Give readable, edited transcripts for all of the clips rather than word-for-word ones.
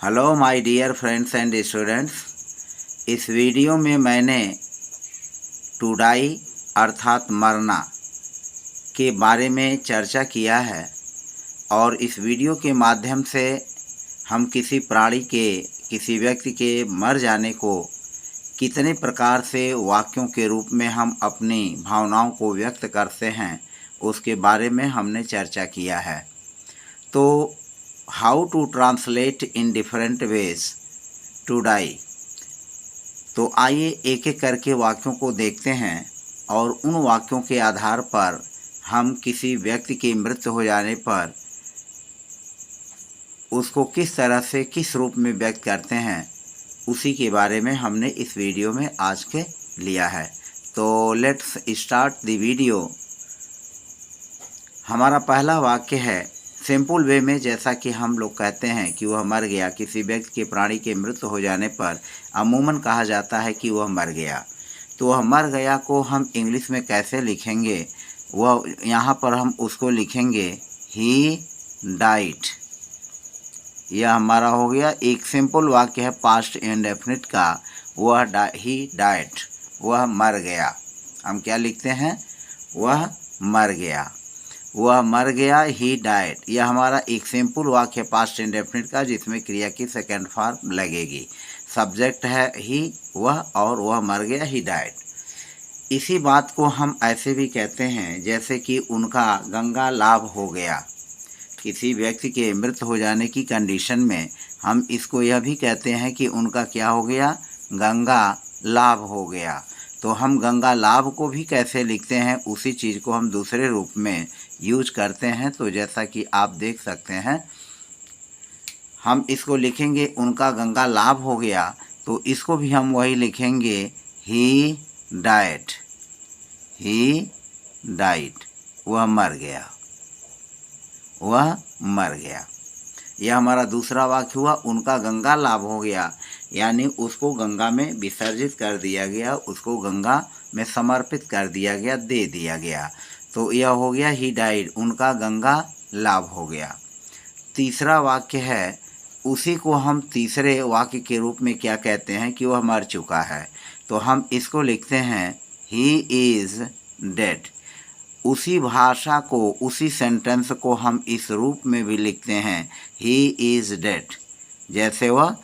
Hello my dear friends and students. इस video में मैंने टू डाई अर्थात मरना के बारे में चर्चा किया है और इस वीडियो के माध्यम से हम किसी प्राणी के, किसी व्यक्ति के मर जाने को कितने प्रकार से वाक्यों के रूप में हम अपनी भावनाओं को व्यक्त करते हैं उसके बारे में हमने चर्चा किया है। तो how to translate in different ways to die. तो आइए एक एक करके वाक्यों को देखते हैं और उन वाक्यों के आधार पर हम किसी व्यक्ति की मृत्यु हो जाने पर उसको किस तरह से किस रूप में व्यक्त करते हैं उसी के बारे में हमने इस वीडियो में आज के लिया है। तो लेट्स स्टार्ट द वीडियो। हमारा पहला वाक्य है सिंपल वे में, जैसा कि हम लोग कहते हैं कि वह मर गया। किसी व्यक्ति के, प्राणी के मृत्यु हो जाने पर अमूमन कहा जाता है कि वह मर गया। तो वह मर गया को हम इंग्लिश में कैसे लिखेंगे, वह यहाँ पर हम उसको लिखेंगे ही डाइड। यह हमारा हो गया एक सिंपल वाक्य है पास्ट इंडेफिनिट का, ही डाइड, वह मर गया। हम क्या लिखते हैं, वह मर गया, वह मर गया, ही डाइड। यह हमारा एक सिंपल वाक्य है पास्ट इंडेफिनिट का जिसमें क्रिया की सेकंड फॉर्म लगेगी। सब्जेक्ट है ही, वह, और वह मर गया, ही डाइड। इसी बात को हम ऐसे भी कहते हैं जैसे कि उनका गंगा लाभ हो गया। किसी व्यक्ति के मृत हो जाने की कंडीशन में हम इसको यह भी कहते हैं कि उनका क्या हो गया, गंगा लाभ हो गया। तो हम गंगा लाभ को भी कैसे लिखते हैं, उसी चीज़ को हम दूसरे रूप में यूज करते हैं। तो जैसा कि आप देख सकते हैं, हम इसको लिखेंगे उनका गंगा लाभ हो गया, तो इसको भी हम वही लिखेंगे ही डाइड, ही डाइड, वह मर गया, वह मर गया। यह हमारा दूसरा वाक्य हुआ उनका गंगा लाभ हो गया, यानी उसको गंगा में विसर्जित कर दिया गया, उसको गंगा में समर्पित कर दिया गया, दे दिया गया। तो यह हो गया ही डाइड, उनका गंगा लाभ हो गया। तीसरा वाक्य है, उसी को हम तीसरे वाक्य के रूप में क्या कहते हैं कि वह मर चुका है। तो हम इसको लिखते हैं ही इज़ डेड। उसी भाषा को, उसी सेंटेंस को हम इस रूप में भी लिखते हैं ही इज़ डेड। जैसे वह,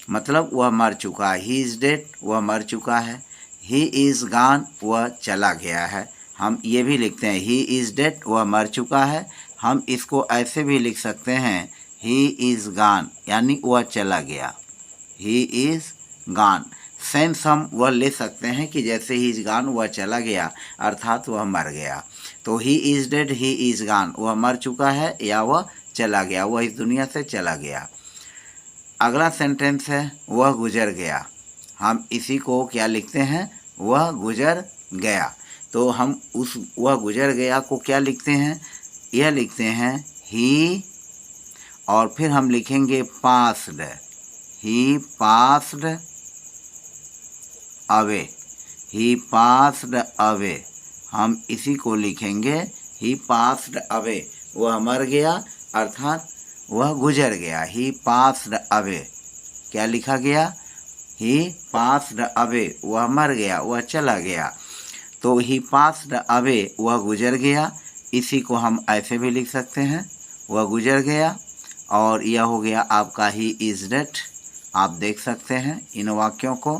मतलब वह मर चुका है, ही इज़ डेड, वह मर चुका है। ही इज़ गॉन, वह चला गया है। हम ये भी लिखते हैं ही इज़ डेड, वह मर चुका है। हम इसको ऐसे भी लिख सकते हैं ही इज़ गॉन, यानी वह चला गया, ही इज़ गॉन। सेंस हम वह ले सकते हैं कि जैसे ही इज़ गॉन, वह चला गया, अर्थात वह मर गया। तो he is dead, he is gone, वह मर चुका है या वह चला गया, वह इस दुनिया से चला गया। अगला सेंटेंस है वह गुजर गया। हम इसी को क्या लिखते हैं, वह गुजर गया। तो हम उस वह गुजर गया को क्या लिखते हैं, यह लिखते हैं ही, और फिर हम लिखेंगे पास्ड, ही पास्ड अवे, ही पास्ड अवे। हम इसी को लिखेंगे ही पास्ड अवे, वह मर गया, अर्थात वह गुजर गया, ही पास्ड अवे। क्या लिखा गया, ही पास्ड अवे, वह मर गया, वह चला गया। तो ही पास्ड अवे, वह गुजर गया। इसी को हम ऐसे भी लिख सकते हैं, वह गुजर गया। और यह हो गया आपका ही इज़ डेड। आप देख सकते हैं इन वाक्यों को।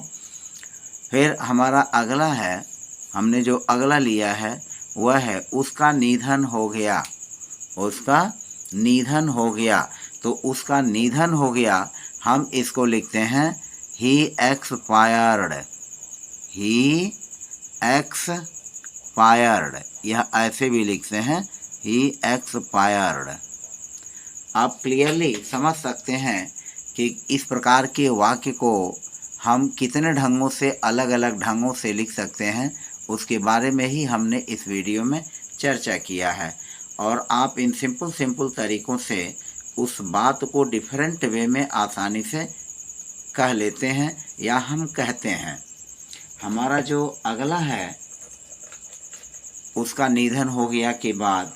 फिर हमारा अगला है, हमने जो अगला लिया है वह है उसका निधन हो गया, उसका निधन हो गया। तो उसका निधन हो गया, हम इसको लिखते हैं ही एक्सपायर्ड, ही एक्सपायर्ड। यह ऐसे भी लिखते हैं ही एक्सपायर्ड। आप क्लियरली समझ सकते हैं कि इस प्रकार के वाक्य को हम कितने ढंगों से, अलग अलग ढंगों से लिख सकते हैं, उसके बारे में ही हमने इस वीडियो में चर्चा किया है। और आप इन सिंपल तरीक़ों से उस बात को डिफरेंट वे में आसानी से कह लेते हैं या हम कहते हैं। हमारा जो अगला है, उसका निधन हो गया के बाद,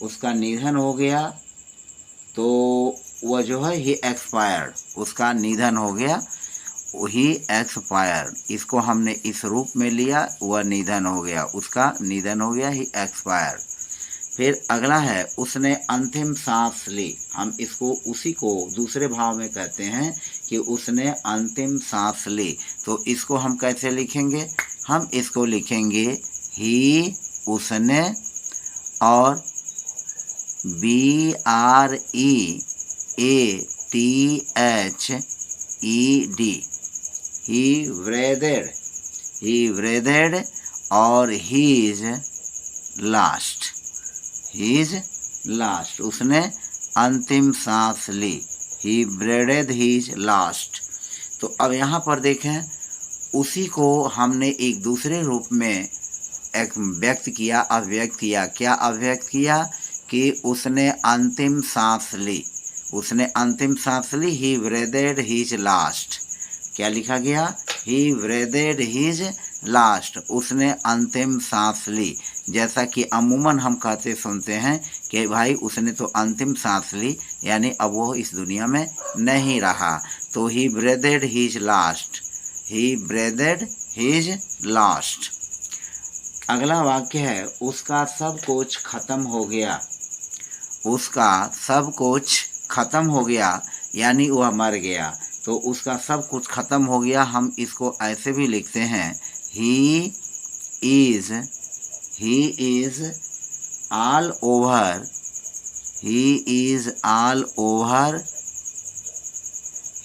उसका निधन हो गया, तो वह जो है ही एक्सपायर्ड, उसका निधन हो गया, ही एक्सपायर्ड, इसको हमने इस रूप में लिया, वह निधन हो गया, उसका निधन हो गया, ही एक्सपायर्ड। फिर अगला है उसने अंतिम सांस ली, हम इसको उसी को दूसरे भाव में कहते हैं कि उसने अंतिम सांस ली। तो इसको हम कैसे लिखेंगे? हम इसको लिखेंगे ही, उसने, और BREATHED, ही ब्रेथेड, और हीज लास्ट, उसने अंतिम सांस ली, ही ब्रेडेड हीज लास्ट। तो अब यहाँ पर देखें, उसी को हमने एक दूसरे रूप में व्यक्त किया, अभिव्यक्त किया। क्या अभिव्यक्त किया? कि उसने अंतिम सांस ली, उसने अंतिम सांस ली, ही ब्रेथेड हीज लास्ट। क्या लिखा गया? ही ब्रेथेड हीज लास्ट, उसने अंतिम सांस ली। जैसा कि अमूमन हम कहते सुनते हैं कि भाई उसने तो अंतिम सांस ली, यानी अब वो इस दुनिया में नहीं रहा। तो ही ब्रेथेड हीज लास्ट, ही ब्रेथेड हीज लास्ट। अगला वाक्य है उसका सब कुछ खत्म हो गया, उसका सब कुछ खत्म हो गया, यानी वह मर गया। तो उसका सब कुछ खत्म हो गया, हम इसको ऐसे भी लिखते हैं he is all over, he is all over,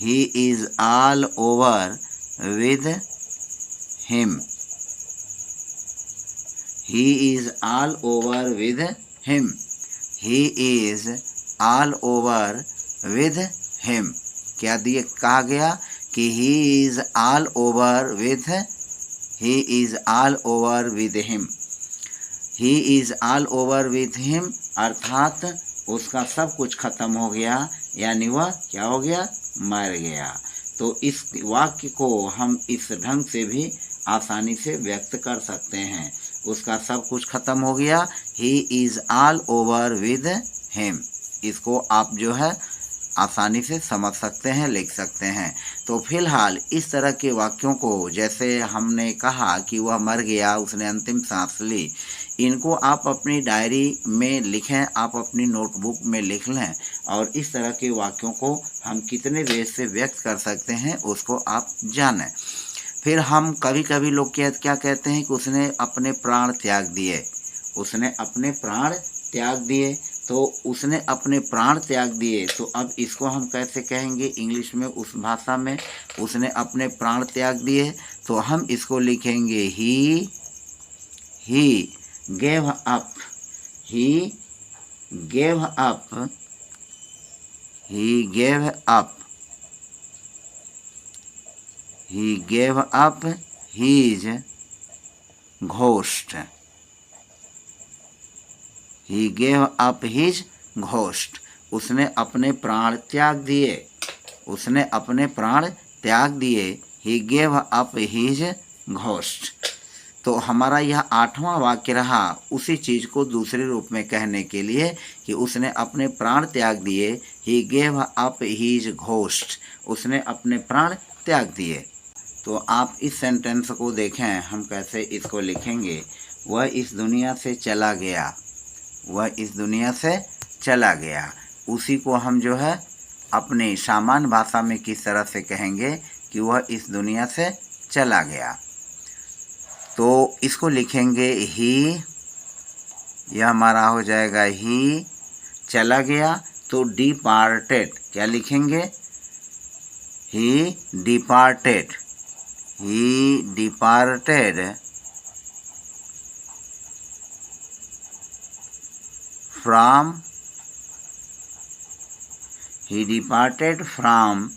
he is all over with him, he is all over with him, he is all over with him। क्या दिए कहा गया कि he is all over with, he is all over with him, he is all over with him, अर्थात उसका सब कुछ खत्म हो गया, यानी वह क्या हो गया? मर गया। तो इस वाक्य को हम इस ढंग से भी आसानी से व्यक्त कर सकते हैं, उसका सब कुछ खत्म हो गया, he is all over with him. इसको आप जो है आसानी से समझ सकते हैं, लिख सकते हैं। तो फिलहाल इस तरह के वाक्यों को, जैसे हमने कहा कि वह मर गया, उसने अंतिम सांस ली, इनको आप अपनी डायरी में लिखें, आप अपनी नोटबुक में लिख लें, और इस तरह के वाक्यों को हम कितने वेद से व्यक्त कर सकते हैं उसको आप जानें। फिर हम कभी कभी लोग क्या कहते हैं कि उसने अपने प्राण त्याग दिए, उसने अपने प्राण त्याग दिए। तो उसने अपने प्राण त्याग दिए, तो अब इसको हम कैसे कहेंगे इंग्लिश में, उस भाषा में? उसने अपने प्राण त्याग दिए, तो हम इसको लिखेंगे he gave up, he gave up, he gave up, he gave up his ghost, he gave up his ghost, उसने अपने प्राण त्याग दिए, उसने अपने प्राण त्याग दिए, he gave up his ghost। तो हमारा यह 8वां वाक्य रहा उसी चीज़ को दूसरे रूप में कहने के लिए कि उसने अपने प्राण त्याग दिए, he gave up his ghost, उसने अपने प्राण त्याग दिए। तो आप इस सेंटेंस को देखें, हम कैसे इसको लिखेंगे। वह इस दुनिया से चला गया, वह इस दुनिया से चला गया, उसी को हम जो है अपनी सामान्य भाषा में किस तरह से कहेंगे कि वह इस दुनिया से चला गया। तो इसको लिखेंगे ही, यह हमारा हो जाएगा ही चला गया। तो डिपार्टेड, क्या लिखेंगे? ही departed, he departed from, he departed from,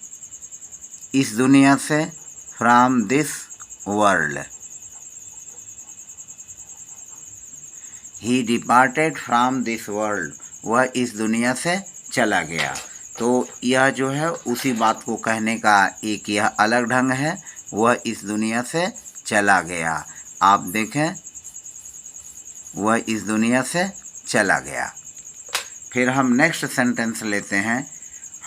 इस दुनिया से, from this world, he departed from this world, वह इस दुनिया से चला गया। तो यह जो है उसी बात को कहने का एक यह अलग ढंग है, वह इस दुनिया से चला गया। आप देखें, वह इस दुनिया से चला गया। फिर हम नेक्स्ट सेंटेंस लेते हैं,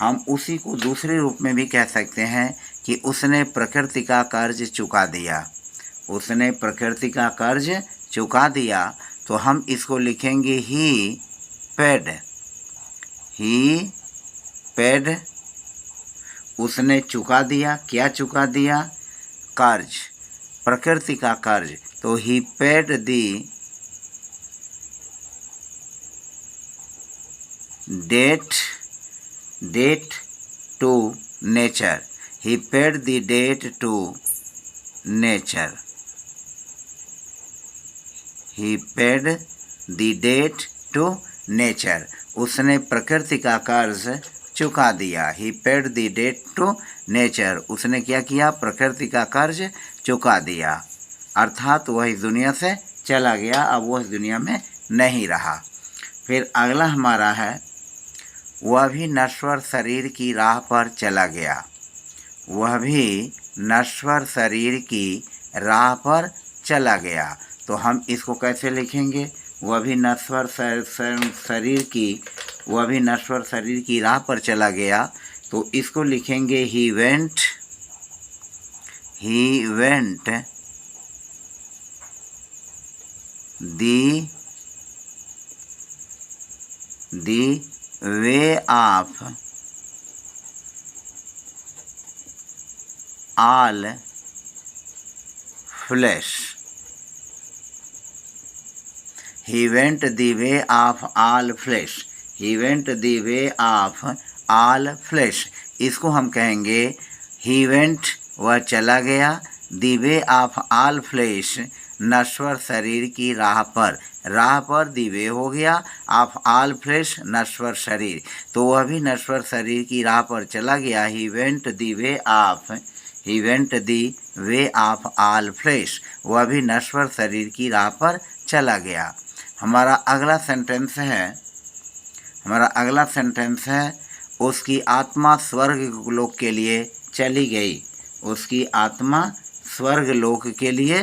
हम उसी को दूसरे रूप में भी कह सकते हैं कि उसने प्रकृति का कर्ज चुका दिया। उसने प्रकृति का कर्ज चुका दिया, तो हम इसको लिखेंगे ही पेड। ही पेड, उसने चुका दिया। क्या चुका दिया? कर्ज, प्रकृति का कर्ज। तो he paid the debt to nature. He paid the debt to nature. He paid the debt to nature. उसने प्रकृति का कर्ज चुका दिया। He paid the debt to nature. उसने क्या किया? प्रकृति का कर्ज चुका दिया, अर्थात वह इस दुनिया से चला गया, अब वह इस दुनिया में नहीं रहा। फिर अगला हमारा है, वह भी नश्वर शरीर की राह पर चला गया। वह भी नश्वर शरीर की राह पर चला गया। तो हम इसको कैसे लिखेंगे? वह भी नश्वर शरीर की राह पर चला गया। तो इसको लिखेंगे he went the way of all flesh. He went the way of all flesh. He went the way of all flesh. इसको हम कहेंगे he went, वह चला गया, the way of all flesh, नश्वर शरीर की राह पर। राह पर दिवे हो गया, ऑफ ऑल फ्लेश, नश्वर शरीर। तो वह भी नश्वर शरीर की राह पर चला गया। He went the way of all flesh, वह भी नश्वर शरीर की राह पर चला गया। हमारा अगला सेंटेंस है उसकी आत्मा स्वर्ग लोक के लिए चली गई। उसकी आत्मा स्वर्ग लोक के लिए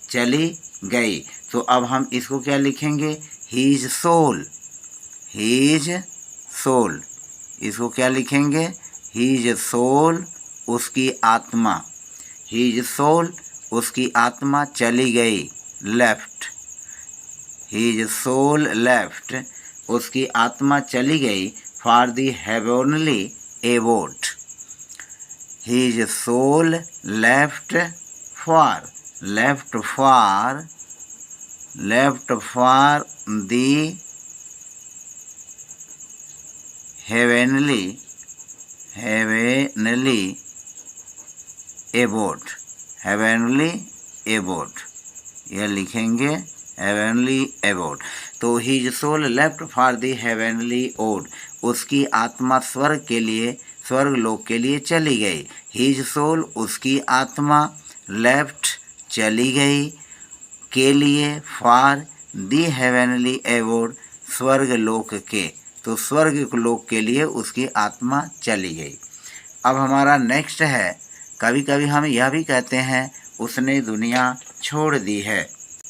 चली गई। तो अब हम इसको क्या लिखेंगे? His soul. इसको क्या लिखेंगे? हीज सोल, उसकी आत्मा। हीज सोल, उसकी आत्मा चली गई, लेफ्ट। हीज सोल लेफ्ट, उसकी आत्मा चली गई, for the heavenly abode. His soul left for the heavenly abode। यह लिखेंगे heavenly abode। तो his soul left for the heavenly abode, उसकी आत्मा स्वर्ग के लिए, स्वर्ग लोक के लिए चली गई। his soul, उसकी आत्मा, left, चली गई, के लिए, फॉर दी हेवनली एवोर्ड, स्वर्ग लोक के। तो स्वर्ग लोक के लिए उसकी आत्मा चली गई। अब हमारा नेक्स्ट है, कभी कभी हम यह भी कहते हैं उसने दुनिया छोड़ दी है।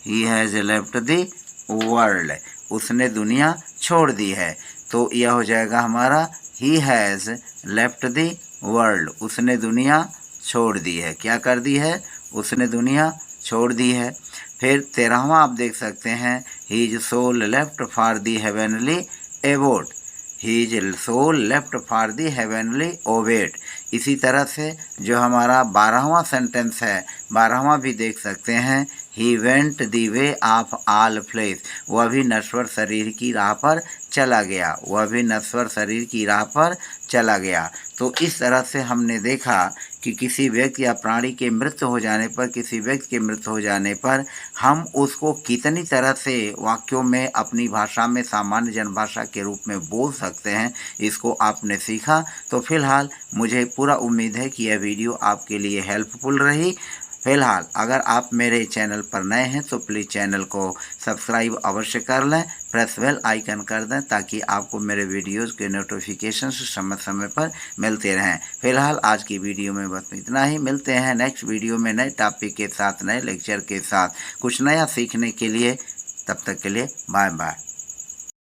He has left the world, उसने दुनिया छोड़ दी है। तो यह हो जाएगा हमारा he has left the world, उसने दुनिया छोड़ दी है। क्या कर दी है? उसने दुनिया छोड़ दी है। फिर 13वां आप देख सकते हैं, his soul left for the heavenly abode. His soul left for the heavenly abode. इसी तरह से जो हमारा 12वां सेंटेंस है, 12वां भी देख सकते हैं, he went the way of all flesh, वह भी नश्वर शरीर की राह पर चला गया। वह भी नश्वर शरीर की राह पर चला गया। तो इस तरह से हमने देखा कि किसी व्यक्ति या प्राणी के मृत्यु हो जाने पर, किसी व्यक्ति के मृत्यु हो जाने पर हम उसको कितनी तरह से वाक्यों में अपनी भाषा में सामान्य जनभाषा के रूप में बोल सकते हैं, इसको आपने सीखा। तो फिलहाल मुझे पूरा उम्मीद है कि यह वीडियो आपके लिए हेल्पफुल रही। फिलहाल अगर आप मेरे चैनल पर नए हैं तो प्लीज़ चैनल को सब्सक्राइब अवश्य कर लें, प्रेस बेल आइकन कर दें ताकि आपको मेरे वीडियोज़ के नोटिफिकेशन समय समय पर मिलते रहें। फिलहाल आज की वीडियो में बस इतना ही। मिलते हैं नेक्स्ट वीडियो में नए टॉपिक के साथ, नए लेक्चर के साथ, कुछ नया सीखने के लिए। तब तक के लिए बाय बाय।